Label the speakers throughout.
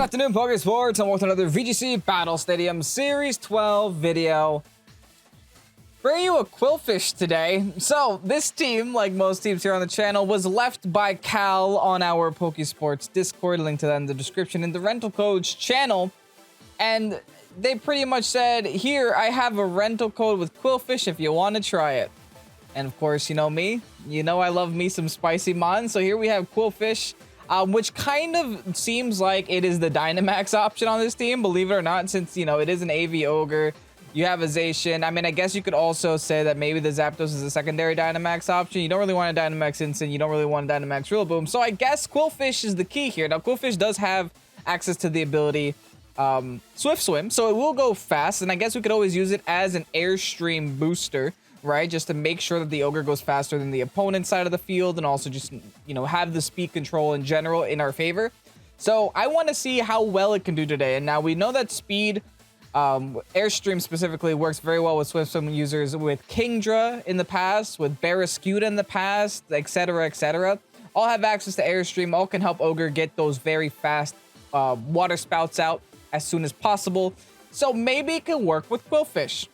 Speaker 1: afternoon, Pokésports, and welcome to another VGC Battle Stadium Series 12 video. Bringing you a Qwilfish today. So, this team, like most teams here on the channel, was left by Cal on our Pokésports Discord, link to that in the description, in the rental codes channel. And they pretty much said, here, I have a rental code with Qwilfish if you want to try it. And of course, you know me. You know I love me some spicy mon. So here we have Qwilfish. Which kind of seems like it is the Dynamax option on this team, believe it or not, since, you know, it is an AV Ogre. You have a Zacian. I mean, I guess you could also say that maybe the Zapdos is a secondary Dynamax option. You don't really want a Dynamax Instant. You don't really want a Dynamax Rillaboom. So I guess Qwilfish is the key here. Now, Qwilfish does have access to the ability Swift Swim, so it will go fast. And I guess we could always use it as an Airstream booster, right? Just to make sure that the Ogre goes faster than the opponent's side of the field, and also just, you know, have the speed control in general in our favor. So I want to see how well it can do today. And now we know that speed, Airstream specifically, works very well with Swift Swim users, with Kingdra in the past, with Barraskewda in the past, etc., etc. All have access to Airstream. All can help Ogre get those very fast water spouts out as soon as possible. So maybe it can work with Qwilfish.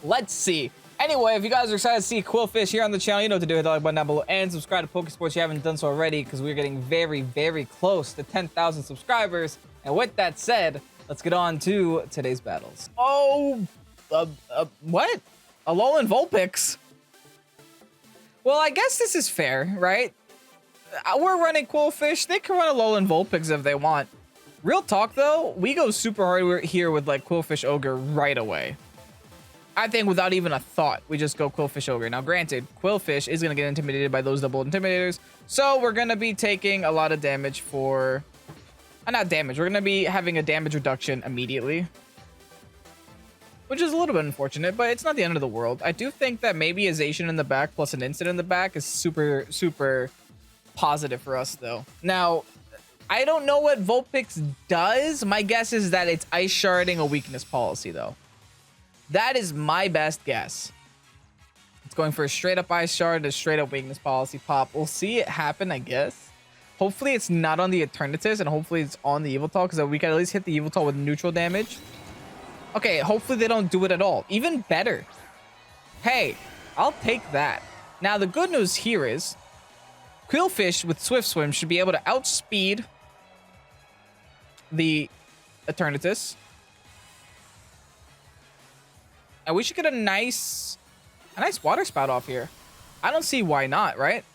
Speaker 1: Let's see. Anyway, if you guys are excited to see Qwilfish here on the channel, you know what to do. Hit the like button down below and subscribe to Pokésports if you haven't done so already, because we're getting very, very close to 10,000 subscribers. And with that said, let's get on to today's battles. Oh, what? Alolan Vulpix. Well, I guess this is fair, right? We're running Qwilfish. They can run Alolan Vulpix if they want. Real talk, though, we go super hard here with, like, Qwilfish Ogre right away. I think without even a thought, we just go Qwilfish Ogre. Now, granted, Qwilfish is going to get intimidated by those double intimidators. So we're going to be taking a lot of damage for... not damage. We're going to be having a damage reduction immediately. Which is a little bit unfortunate, but it's not the end of the world. I do think that maybe a Zacian in the back plus an Instant in the back is super, super positive for us, though. Now, I don't know what Vulpix does. My guess is that it's Ice Sharding a weakness policy, though. That is my best guess. It's going for a straight up Ice Shard, a straight up weakness policy pop. We'll see it happen, I guess. Hopefully it's not on the Eternatus, and hopefully it's on the Yveltal, because we can at least hit the Yveltal with neutral damage. Okay, hopefully they don't do it at all. Even better. Hey, I'll take that. Now, the good news here is Qwilfish with Swift Swim should be able to outspeed the Eternatus. And we should get a nice water spout off here. I don't see why not, right?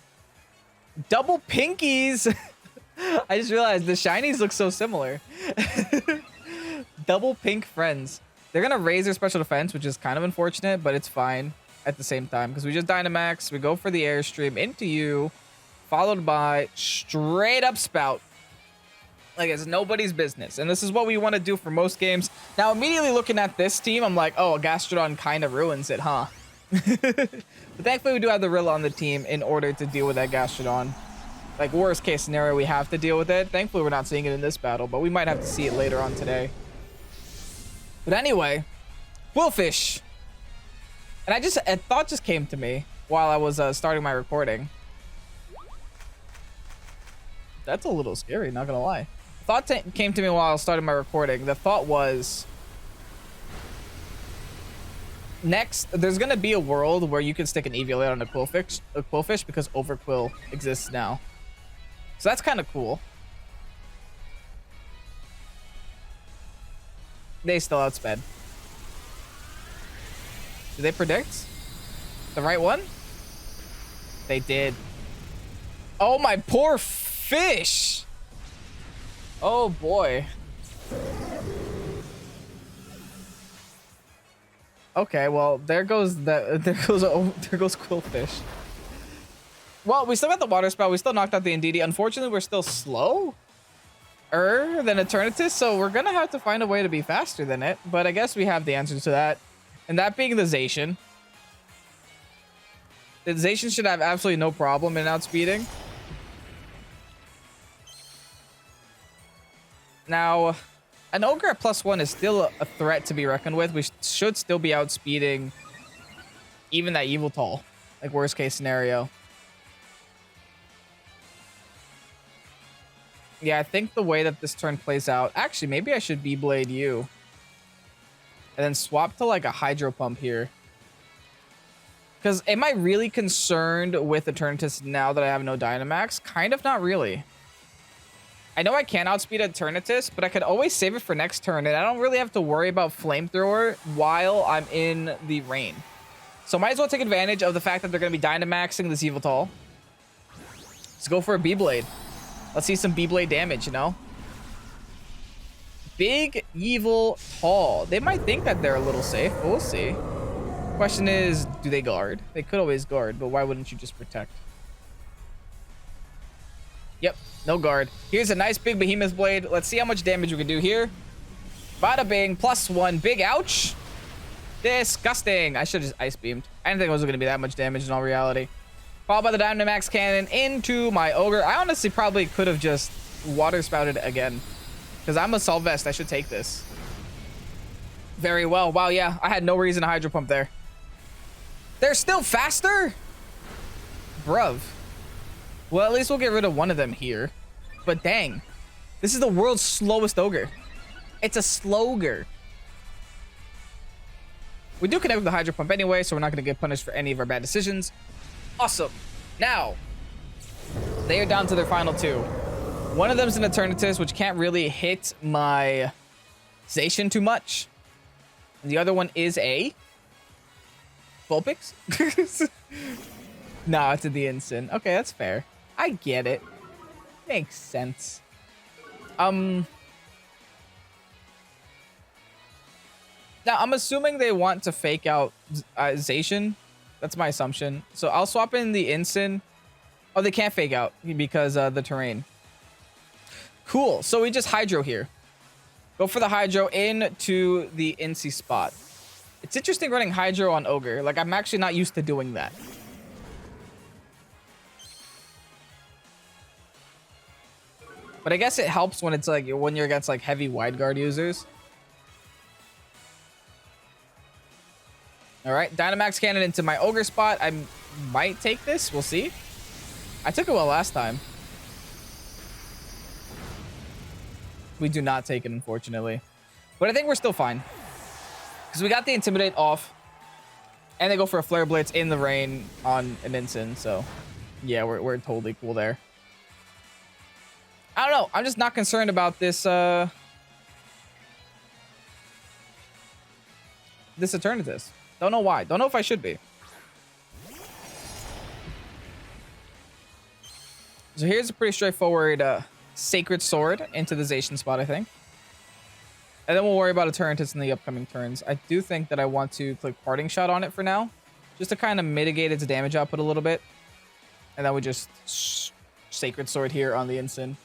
Speaker 1: Double pinkies. I just realized the shinies look so similar. Double pink friends. They're going to raise their special defense, which is kind of unfortunate, but it's fine at the same time. Because we just Dynamax. We go for the Airstream into you. Followed by straight up Spout. Like it's nobody's business. And this is what we want to do for most games. Now, immediately looking at this team, I'm like, oh, Gastrodon kind of ruins it, huh? But thankfully, we do have the Rilla on the team in order to deal with that Gastrodon. Like, worst case scenario, we have to deal with it. Thankfully, we're not seeing it in this battle, but we might have to see it later on today. But anyway, Qwilfish. And a thought just came to me while I was starting my recording. That's a little scary, not gonna lie. Thought came to me while I was starting my recording. The thought was, next, there's gonna be a world where you can stick an Eviolite on a Qwilfish because Overquill exists now. So that's kind of cool. They still outsped. Did they predict the right one? They did. Oh, my poor fish. Oh boy. Okay, well, there goes Qwilfish. Well, we still got the water spout. We still knocked out the Indeedee. Unfortunately, we're still slower than Eternatus, so we're gonna have to find a way to be faster than it. But I guess we have the answer to that, and that being the Zacian. The Zacian should have absolutely no problem in outspeeding. Now, an Ogre at +1 is still a threat to be reckoned with. We should still be outspeeding even that Yveltal, like worst case scenario. Yeah, I think the way that this turn plays out... Actually, maybe I should Beyblade you. And then swap to like a Hydro Pump here. Because am I really concerned with Eternatus now that I have no Dynamax? Kind of not really. I know I can outspeed Eternatus, but I could always save it for next turn. And I don't really have to worry about Flamethrower while I'm in the rain. So might as well take advantage of the fact that they're going to be Dynamaxing this Yveltal. Let's go for a Beyblade. Let's see some Beyblade damage, you know? Big Yveltal. They might think that they're a little safe, but we'll see. Question is, do they guard? They could always guard, but why wouldn't you just protect? Yep, no guard. Here's a nice big Behemoth Blade. Let's see how much damage we can do here. Bada bing, +1. Big ouch. Disgusting. I should have just Ice Beamed. I didn't think it was going to be that much damage in all reality. Followed by the Dynamax Cannon into my Ogre. I honestly probably could have just Water Spouted again. Because I'm a Assault Vest. I should take this. Very well. Wow, yeah. I had no reason to Hydro Pump there. They're still faster? Bruv. Well, at least we'll get rid of one of them here. But dang. This is the world's slowest Ogre. It's a Slogre. We do connect with the Hydro Pump anyway, so we're not going to get punished for any of our bad decisions. Awesome. Now, they are down to their final two. One of them is an Eternatus, which can't really hit my Zacian too much. And the other one is a Vulpix? No, it's a the Instant. Okay, that's fair. I get it. Makes sense. Now, I'm assuming they want to fake out Zacian. That's my assumption. So I'll swap in the Instant. Oh, they can't fake out because the terrain. Cool. So we just Hydro here. Go for the Hydro into the Incy spot. It's interesting running Hydro on Ogre. Like, I'm actually not used to doing that. But I guess it helps when it's like when you're against like heavy wide guard users. All right, Dynamax Cannon into my Ogre spot. I might take this. We'll see. I took it well last time. We do not take it, unfortunately. But I think we're still fine. Because we got the Intimidate off. And they go for a Flare Blitz in the rain on an Instant. So, yeah, we're totally cool there. I don't know. I'm just not concerned about this, this Eternatus. Don't know why. Don't know if I should be. So here's a pretty straightforward Sacred Sword into the Zacian spot, I think. And then we'll worry about Eternatus in the upcoming turns. I do think that I want to click Parting Shot on it for now. Just to kind of mitigate its damage output a little bit. And then we just Sacred Sword here on the Instant.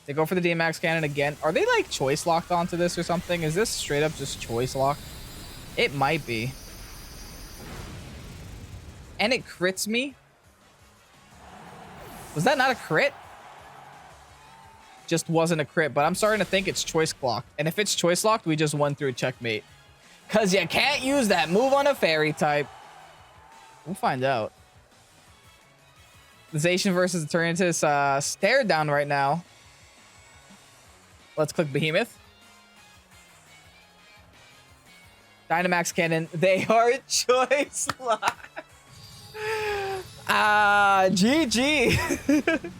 Speaker 1: They go for the DMAX Cannon again. Are they like choice locked onto this or something? Is this straight up just choice locked? It might be. And it crits me. Was that not a crit? Just wasn't a crit, but I'm starting to think it's choice locked. And if it's choice locked, we just won through a checkmate. Because you can't use that move on a fairy type. We'll find out. The Zacian versus Eternatus stare down right now. Let's click Behemoth. Dynamax Cannon. They are choice locked. GG.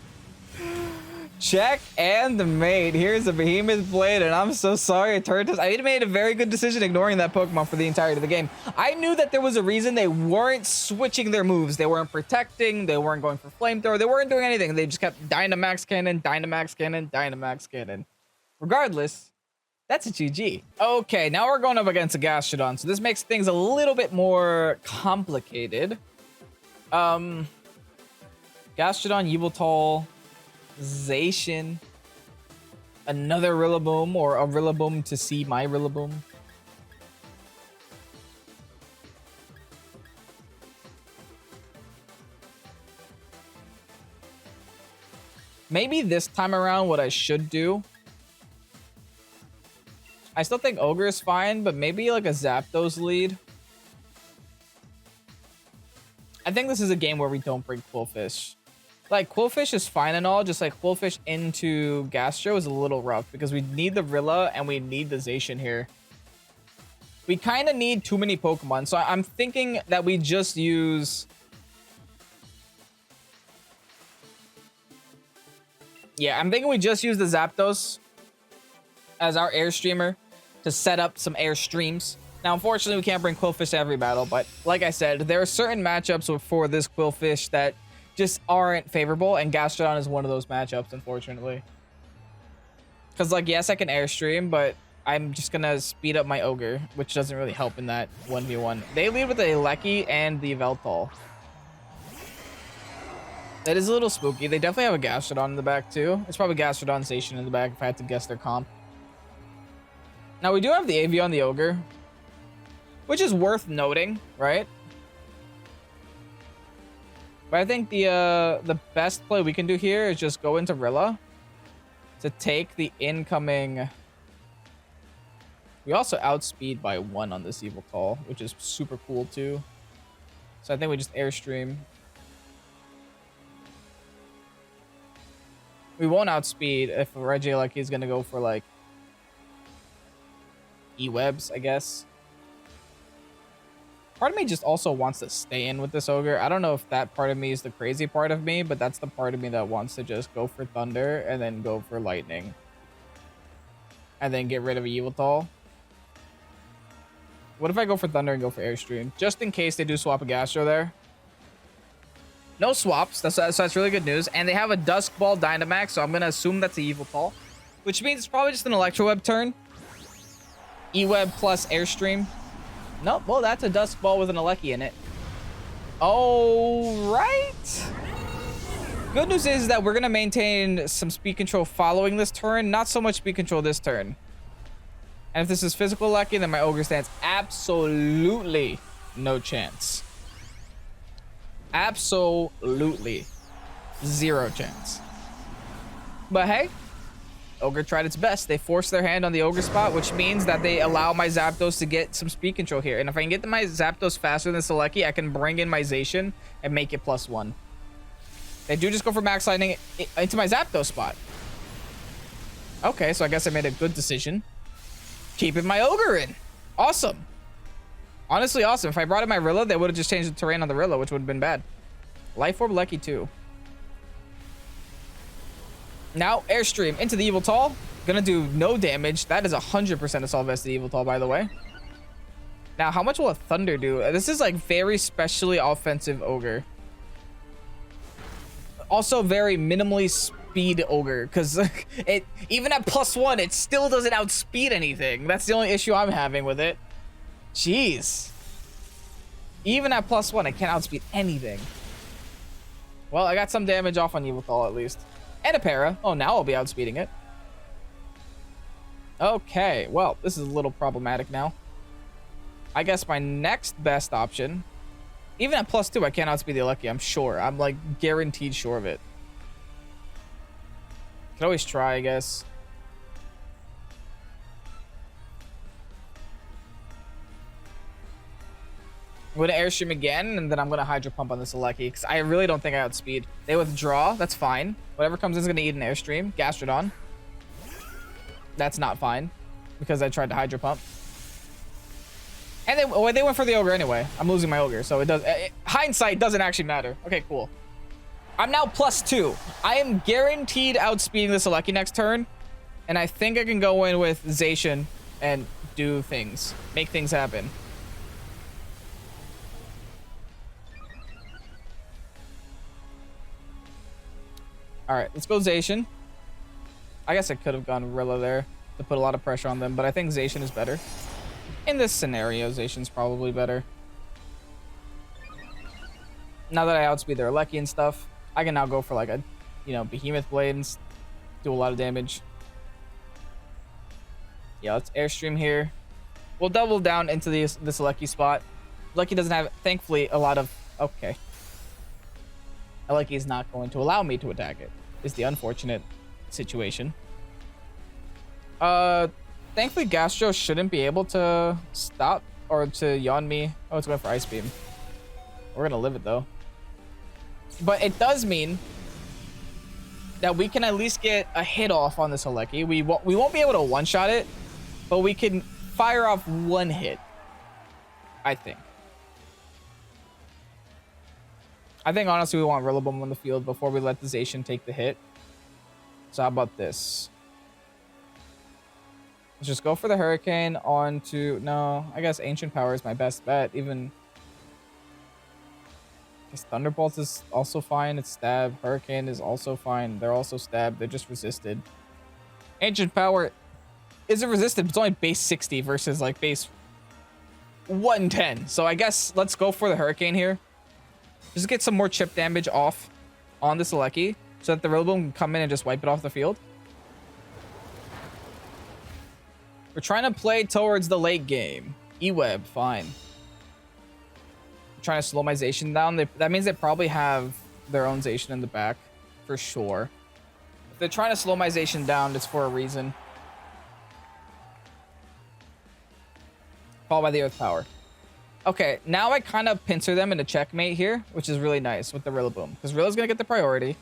Speaker 1: Check and the mate. Here's a Behemoth Blade, and I'm so sorry, Eternatus. I made a very good decision ignoring that Pokemon for the entirety of the game. I knew that there was a reason they weren't switching their moves. They weren't protecting. They weren't going for Flamethrower. They weren't doing anything. They just kept Dynamax Cannon, Dynamax Cannon, Dynamax Cannon. Regardless, that's a GG. Okay, now we're going up against a Gastrodon, so this makes things a little bit more complicated. Gastrodon, Yveltal, Zacian, another Rillaboom, or a Rillaboom to see my Rillaboom. Maybe this time around what I should do, I still think Ogre is fine, but maybe like a Zapdos lead. I think this is a game where we don't bring Qwilfish. Like, Qwilfish is fine and all, just like Qwilfish into Gastro is a little rough because we need the Rilla and we need the Zacian here. We kind of need too many Pokemon, so I'm thinking that we just use... Yeah, I'm thinking we just use the Zapdos as our Airstreamer to set up some Airstreams. Now, unfortunately, we can't bring Qwilfish to every battle, but like I said, there are certain matchups for this Qwilfish that just aren't favorable, and Gastrodon is one of those matchups, unfortunately. Because, like, yes, I can Airstream, but I'm just going to speed up my Ogre, which doesn't really help in that 1v1. They lead with the Lecky and the Veltal. That is a little spooky. They definitely have a Gastrodon in the back, too. It's probably Gastrodon Zacian in the back if I had to guess their comp. Now, we do have the AV on the Ogre, which is worth noting, right? But I think the best play we can do here is just go into Rilla to take the incoming... We also outspeed by 1 on this Yveltal, which is super cool too. So I think we just Airstream. We won't outspeed if Regieleki is going to go for like E-Webs, I guess. Part of me just also wants to stay in with this Ogre. I don't know if that part of me is the crazy part of me, but that's the part of me that wants to just go for Thunder and then go for Lightning. And then get rid of Yveltal. What if I go for Thunder and go for Airstream? Just in case they do swap a Gastro there. No swaps. That's really good news. And they have a Dusk Ball Dynamax, so I'm going to assume that's a Yveltal. Which means it's probably just an Electroweb turn. E-Web plus Airstream. Nope. Well, that's a Dusk Ball with an Alecki in it. All right. Good news is that we're going to maintain some speed control following this turn. Not so much speed control this turn. And if this is physical Lucky, then my Ogre stands absolutely no chance. Absolutely. 0 chance. But hey, Ogre tried its best. They forced their hand on the Ogre spot, which means that they allow my Zapdos to get some speed control here. And if I can get my Zapdos faster than Selecki, I can bring in my Zacian and make it +1. They do just go for Max Lightning into my Zapdos spot. Okay, so I guess I made a good decision. Keeping my Ogre in. Awesome. Honestly, awesome. If I brought in my Rilla, they would have just changed the terrain on the Rilla, which would have been bad. Life Orb Lecky too. Now, Airstream into the Yveltal. Gonna do no damage. That is 100% Assault Vest the Yveltal, by the way. Now, how much will a Thunder do? This is like very specially offensive Ogre. Also very minimally speed Ogre, because it even at +1, it still doesn't outspeed anything. That's the only issue I'm having with it. Jeez. Even at +1, I can't outspeed anything. Well, I got some damage off on Yveltal at least. And a para. Oh, now I'll be outspeeding it. Okay, well, this is a little problematic now. I guess my next best option... Even at +2, I can't outspeed the Alecki, I'm sure. I'm, like, guaranteed sure of it. Can always try, I guess. I'm going to Airstream again, and then I'm going to Hydro Pump on this Alecki, because I really don't think I outspeed. They withdraw, that's fine. Whatever comes in is going to eat an Airstream. Gastrodon. That's not fine, because I tried to Hydro Pump. And they went for the Ogre anyway. I'm losing my Ogre, so it does. Hindsight doesn't actually matter. Okay, cool. I'm now +2. I am guaranteed outspeeding this Alecki next turn, and I think I can go in with Zacian and do things, make things happen. All right, let's go Zacian. I guess I could have gone Rilla there to put a lot of pressure on them, but I think Zacian is better. In this scenario, Zacian's probably better. Now that I outspeed their Alecki and stuff, I can now go for like a, Behemoth Blade and do a lot of damage. Yeah, let's Airstream here. We'll double down into this Alecki spot. Alecki doesn't have, thankfully, a lot of... Okay. Alecki is not going to allow me to attack it. Is the unfortunate situation. Thankfully, Gastro shouldn't be able to stop or to yawn me. Oh, it's going for Ice Beam. We're going to live it, though. But it does mean that we can at least get a hit off on this Aleki. We won't be able to one-shot it, but we can fire off one hit, I think. I think honestly we want Rillaboom on the field before we let the Zacian take the hit. So how about this? Let's just go for the Hurricane onto... No, I guess Ancient Power is my best bet. Even... I guess Thunderbolt is also fine. It's stab. Hurricane is also fine. They're also stabbed. They're just resisted. Ancient Power isn't resisted, but it's only base 60 versus like base 110. So I guess let's go for the Hurricane here. Just get some more chip damage off on this Aleki so that the Rillaboom can come in and just wipe it off the field. We're trying to play towards the late game. E-Web, fine. We're trying to slow my Zacian down. That means they probably have their own Zacian in the back, for sure. If they're trying to slow my Zacian down, it's for a reason. Followed by the Earth Power. Okay, now I kind of pincer them into checkmate here, which is really nice with the Rillaboom. Because Rilla's going to get the priority.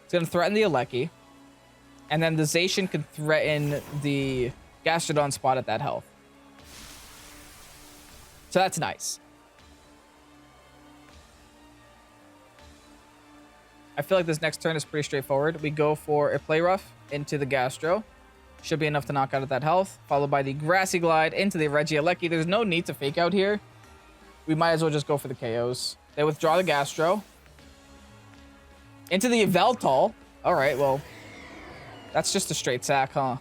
Speaker 1: It's going to threaten the Aleki. And then the Zacian can threaten the Gastrodon spot at that health. So that's nice. I feel like this next turn is pretty straightforward. We go for a Play Rough into the Gastro. Should be enough to knock out at that health. Followed by the Grassy Glide into the Regieleki. There's no need to fake out here. We might as well just go for the KOs. They withdraw the Gastro. Into the Yveltal. All right, well, that's just a straight sack, huh?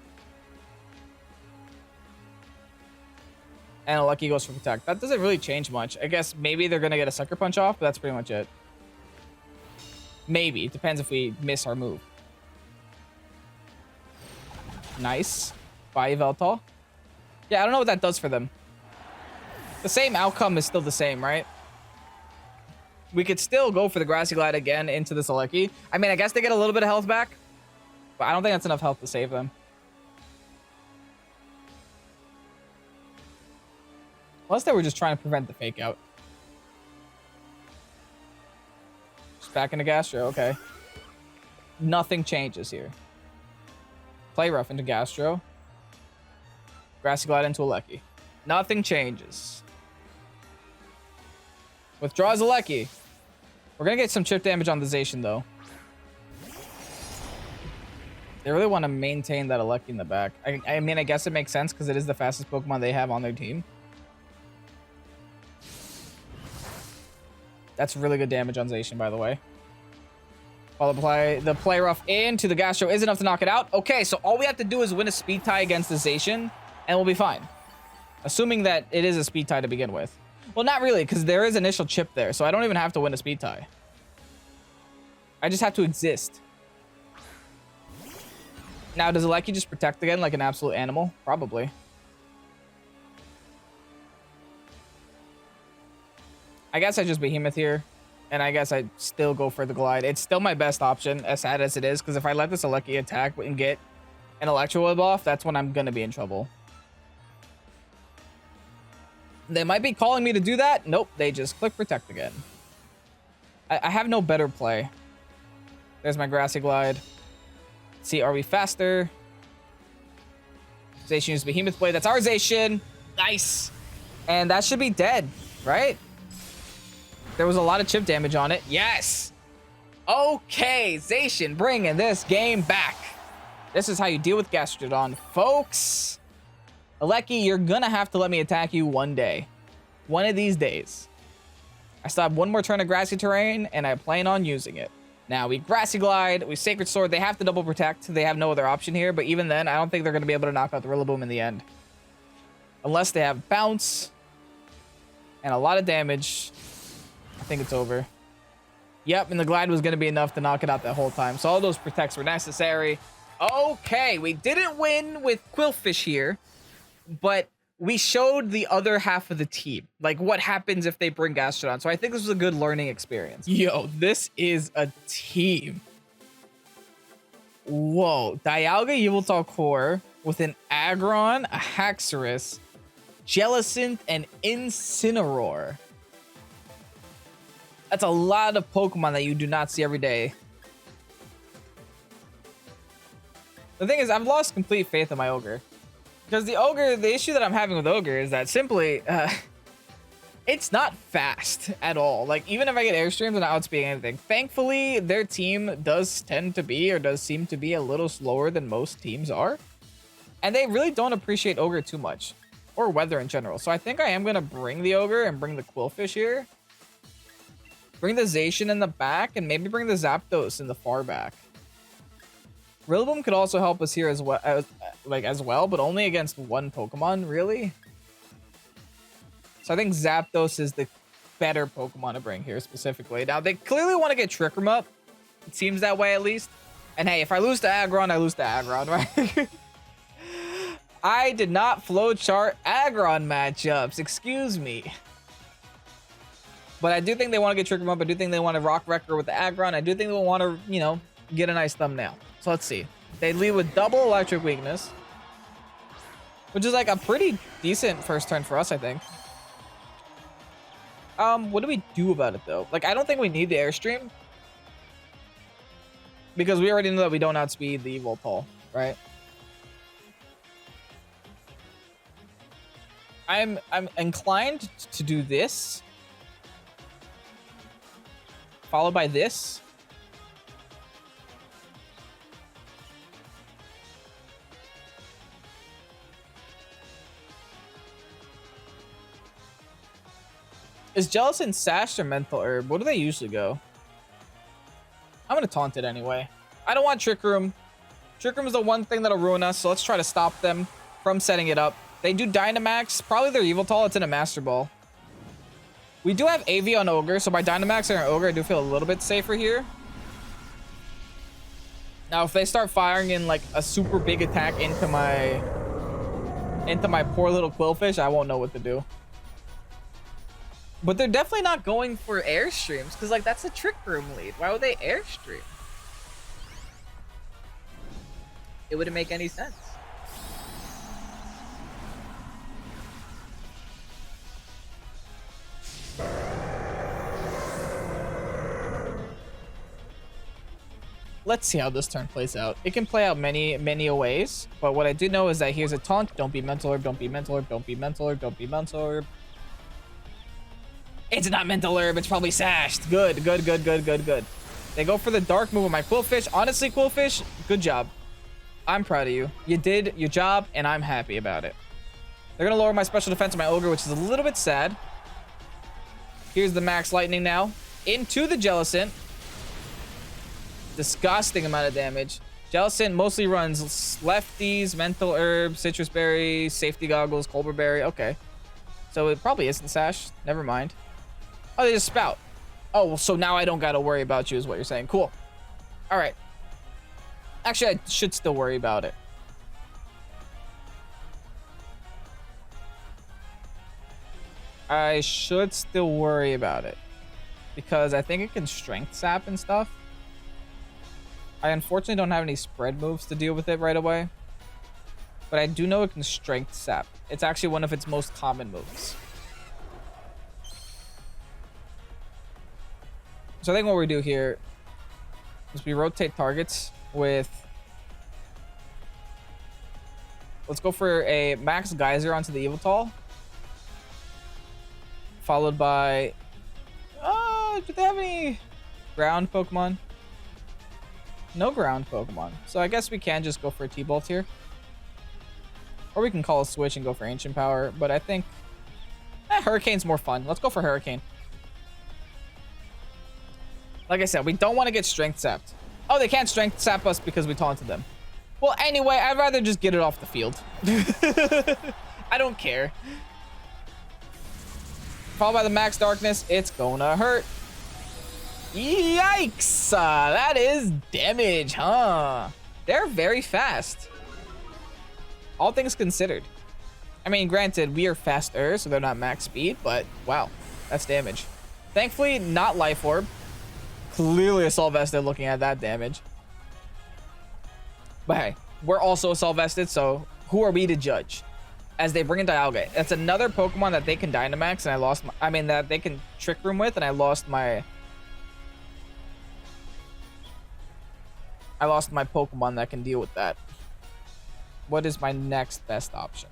Speaker 1: And Aleki goes for Protect. That doesn't really change much. I guess maybe they're going to get a Sucker Punch off, but that's pretty much it. Maybe. It depends if we miss our move. Nice. By Yveltal. Yeah, I don't know what that does for them. The same outcome is still the same, right? We could still go for the Grassy Glide again into this Aleki. I mean, I guess they get a little bit of health back, but I don't think that's enough health to save them. Unless they were just trying to prevent the fake out. Just back into Gastro, okay. Nothing changes here. Play Rough into Gastro. Grassy Glide into Aleki. Nothing changes. Withdraws Aleki. We're going to get some chip damage on the Zacian, though. They really want to maintain that Aleki in the back. I mean, I guess it makes sense because it is the fastest Pokemon they have on their team. That's really good damage on Zacian, by the way. The Play Rough into the Gastro is enough to knock it out. Okay, so all we have to do is win a speed tie against the Zacian, and we'll be fine. Assuming that it is a speed tie to begin with. Well, not really, because there is initial chip there, so I don't even have to win a speed tie. I just have to exist. Now, does Aleki just protect again like an absolute animal? Probably. I guess I just Behemoth here. And I guess I still go for the Glide. It's still my best option, as sad as it is. Because if I let this Aleki attack and get an Electro Web off, that's when I'm going to be in trouble. They might be calling me to do that. Nope, they just click Protect again. I have no better play. There's my Grassy Glide. Let's see, are we faster? Zacian uses Behemoth Blade. That's our Zacian. Nice. And that should be dead, right? There was a lot of chip damage on it. Yes. Okay, Zacian bringing this game back. This is how you deal with Gastrodon, folks. Aleki, you're going to have to let me attack you one day. One of these days. I still have one more turn of Grassy Terrain, and I plan on using it. Now, we Grassy Glide, we Sacred Sword. They have to double protect. They have no other option here, but even then, I don't think they're going to be able to knock out the Rillaboom in the end. Unless they have Bounce and a lot of damage. I think it's over. Yep, and the Glide was going to be enough to knock it out that whole time. So all those protects were necessary. Okay, we didn't win with Qwilfish here, but we showed the other half of the team. Like, what happens if they bring Gastrodon. So I think this was a good learning experience. Yo, this is a team. Whoa. Dialga Yveltal Core with an Aggron, a Haxorus, Jellicent, and Incineroar. That's a lot of Pokemon that you do not see every day. The thing is, I've lost complete faith in my Ogre. Because the issue that I'm having with Ogre is that simply, it's not fast at all. Like, even if I get airstreams, I'm not outspeeding anything. Thankfully, their team does seem to be a little slower than most teams are. And they really don't appreciate Ogre too much. Or weather in general. So I think I am going to bring the Ogre and bring the Qwilfish here. Bring the Zacian in the back, and maybe bring the Zapdos in the far back. Rillaboom could also help us here as well, but only against one Pokemon, really. So I think Zapdos is the better Pokemon to bring here specifically. Now, they clearly want to get Trick Room up. It seems that way, at least. And hey, if I lose to Aggron, I lose to Aggron, right? I did not flowchart Aggron matchups. Excuse me. But I do think they want to get Trick Room up. I do think they want to Rock Wrecker with the Aggron. I do think they want to, you know, get a nice thumbnail. So let's see. They lead with double Electric Weakness, which is like a pretty decent first turn for us, I think. What do we do about it, though? Like, I don't think we need the Airstream. Because we already know that we don't outspeed the Voltol, right? I'm inclined to do this. Followed by this. Is Jellicent Sash or Mental Herb? What do they usually go? I'm going to taunt it anyway. I don't want Trick Room. Trick Room is the one thing that'll ruin us, so let's try to stop them from setting it up. They do Dynamax. Probably their Yveltal. It's in a Master Ball. We do have AV on Ogre, so by Dynamax and Ogre, I do feel a little bit safer here. Now, if they start firing in like a super big attack into my poor little Qwilfish, I won't know what to do. But they're definitely not going for Airstreams, because like that's a Trick Room lead. Why would they Airstream? It wouldn't make any sense. Let's see how this turn plays out. It can play out many ways, but what I do know is that here's a taunt. Don't be Mental Herb, don't be Mental Herb, don't be Mental Herb, don't be Mental Herb. It's not Mental Herb, it's probably Sashed. Good. They go for the dark move with my Qwilfish. Honestly, Qwilfish, good job. I'm proud of you. You did your job, and I'm happy about it. They're going to lower my special defense on my Ogre, which is a little bit sad. Here's the Max Lightning now. Into the Jellicent. Disgusting amount of damage. Jellicent mostly runs lefties, Mental Herb, Citrus Berry, Safety Goggles, Colbur Berry. Okay. So it probably isn't Sash. Never mind. Oh, they just Spout. Oh, well, so now I don't got to worry about you is what you're saying. Cool. All right. Actually, I should still worry about it. I should still worry about it. Because I think it can Strength Sap and stuff. I unfortunately don't have any spread moves to deal with it right away. But I do know it can Strength Sap. It's actually one of its most common moves. So I think what we do here is we rotate targets with... Let's go for a Max Geyser onto the Yveltal. Followed by... do they have any ground Pokemon? No ground Pokemon. So I guess we can just go for a T-Bolt here. Or we can call a switch and go for Ancient Power. But I think Hurricane's more fun. Let's go for Hurricane. Like I said, we don't want to get Strength Sapped. Oh, they can't Strength Sap us because we taunted them. Well, anyway, I'd rather just get it off the field. I don't care. Followed by the Max Darkness. It's gonna hurt. Yikes! That is damage, huh? They're very fast. All things considered. I mean, granted, we are faster, so they're not max speed, but wow, that's damage. Thankfully, not Life Orb. Clearly Assault Vested looking at that damage. But hey, we're also Assault Vested, so who are we to judge? As they bring in Dialga. That's another Pokemon that they can Dynamax, and I lost my... I mean, that they can Trick Room with, and I lost my Pokemon that can deal with that. What is my next best option?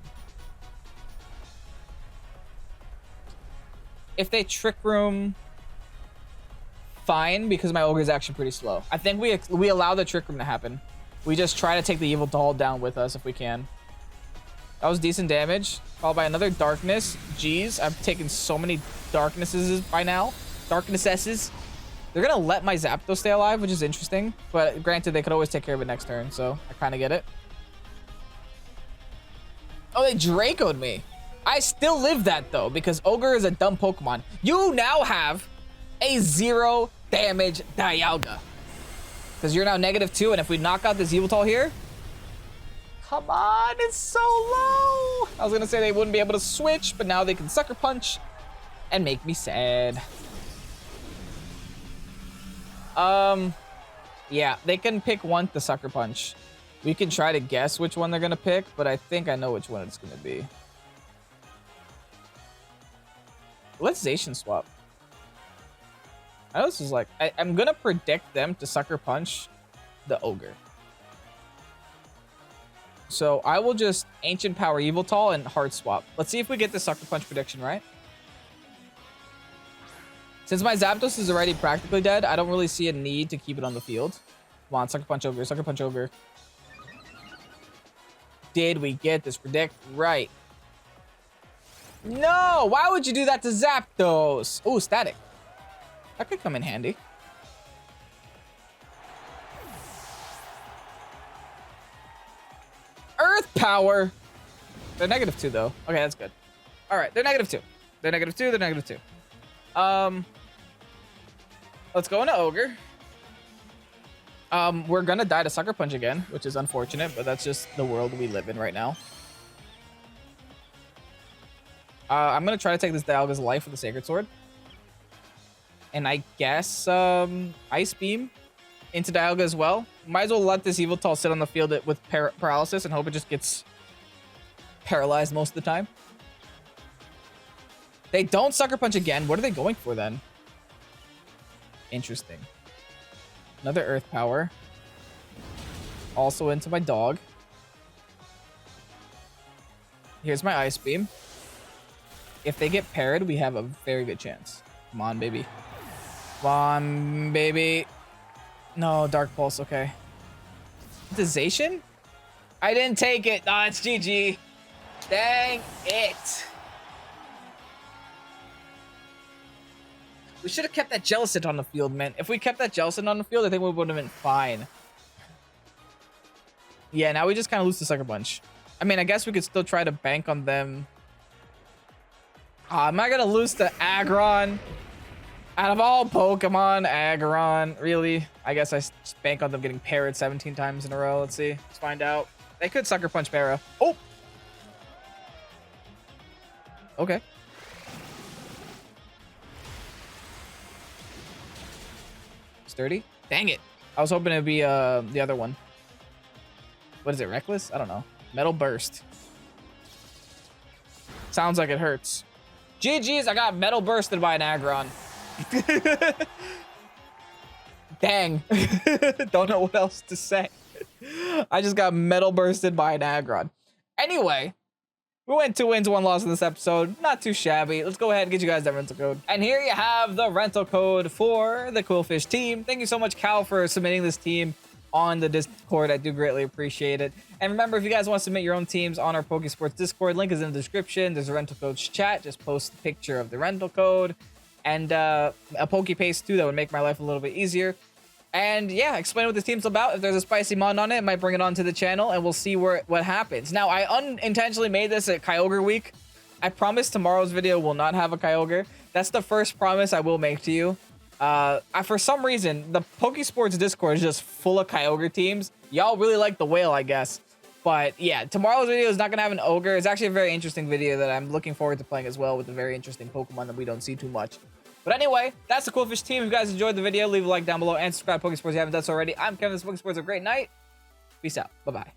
Speaker 1: If they Trick Room, fine, because my Ogre is actually pretty slow. I think we allow the Trick Room to happen. We just try to take the Evil Doll down with us if we can. That was decent damage, followed by another Darkness. Jeez, I've taken so many Darknesses by now. Darknesses. They're gonna let my Zapdos stay alive, which is interesting. But granted, they could always take care of it next turn, so I kind of get it. Oh, they Draco'd me. I still live that, though, because Ogre is a dumb Pokemon. You now have a 0 damage Dialga. Because you're now -2, and if we knock out this Yveltal here... Come on, it's so low! I was gonna say they wouldn't be able to switch, but now they can Sucker Punch and make me sad. Yeah, they can pick one to Sucker Punch. We can try to guess which one they're gonna pick, but I think I know which one it's gonna be. Let's Zacian swap. I know this is like... I'm gonna predict them to Sucker Punch the Ogre. So I will just Ancient Power Yveltal and Heart Swap. Let's see if we get the Sucker Punch prediction right. Since my Zapdos is already practically dead, I don't really see a need to keep it on the field. Come on, Sucker Punch Ogre, Sucker Punch Ogre. Did we get this predict right? No! Why would you do that to Zapdos? Oh, Static. That could come in handy. Earth Power! They're -2, though. Okay, that's good. Alright, they're -2. They're -2, they're -2. Let's go into Ogre. We're gonna die to Sucker Punch again, which is unfortunate, but that's just the world we live in right now. I'm gonna try to take this Dialga's life with the Sacred Sword. And I guess, Ice Beam into Dialga as well. Might as well let this Yveltal sit on the field with paralysis and hope it just gets paralyzed most of the time. They don't Sucker Punch again. What are they going for then? Interesting. Another Earth Power. Also into my dog. Here's my Ice Beam. If they get parried, we have a very good chance. Come on, baby. Come on, baby. No, Dark Pulse, okay. The Zacian? I didn't take it. Ah, it's GG. Dang it. We should have kept that Jellicent on the field, man. If we kept that Jellicent on the field, I think we would have been fine. Yeah, now we just kind of lose the Sucker Punch. I mean, I guess we could still try to bank on them. Am I going to lose to Aggron? Out of all Pokemon, Aggron. Really? I guess I just bank on them getting parried 17 times in a row. Let's see. Let's find out. They could Sucker Punch Para. Oh! Okay. Sturdy? Dang it. I was hoping it'd be the other one. What is it? Reckless? I don't know. Metal Burst. Sounds like it hurts. GG's, I got Metal Bursted by an Aggron. Dang. Don't know what else to say. I just got Metal Bursted by an Aggron. Anyway, we went 2 wins, 1 loss in this episode. Not too shabby. Let's go ahead and get you guys that rental code. And here you have the rental code for the Qwilfish team. Thank you so much, Cal, for submitting this team on the Discord. I do greatly appreciate it. And remember, if you guys want to submit your own teams on our Pokésports Discord, link is in the description. There's a rental codes chat. Just post a picture of the rental code and a Pokepaste too. That would make my life a little bit easier. And yeah, explain what this team's about. If there's a spicy mod on it, I might bring it onto the channel and we'll see what happens. Now, I unintentionally made this at Kyogre week. I promise tomorrow's video will not have a Kyogre. That's the first promise I will make to you. For some reason, the Pokésports Discord is just full of Kyogre teams. Y'all really like the whale, I guess. But yeah, tomorrow's video is not going to have an Ogre. It's actually a very interesting video that I'm looking forward to playing as well with a very interesting Pokemon that we don't see too much. But anyway, that's the Qwilfish team. If you guys enjoyed the video, leave a like down below and subscribe to Pokésports if you haven't done so already. I'm Kevin, this is Pokésports. Have a great night. Peace out. Bye-bye.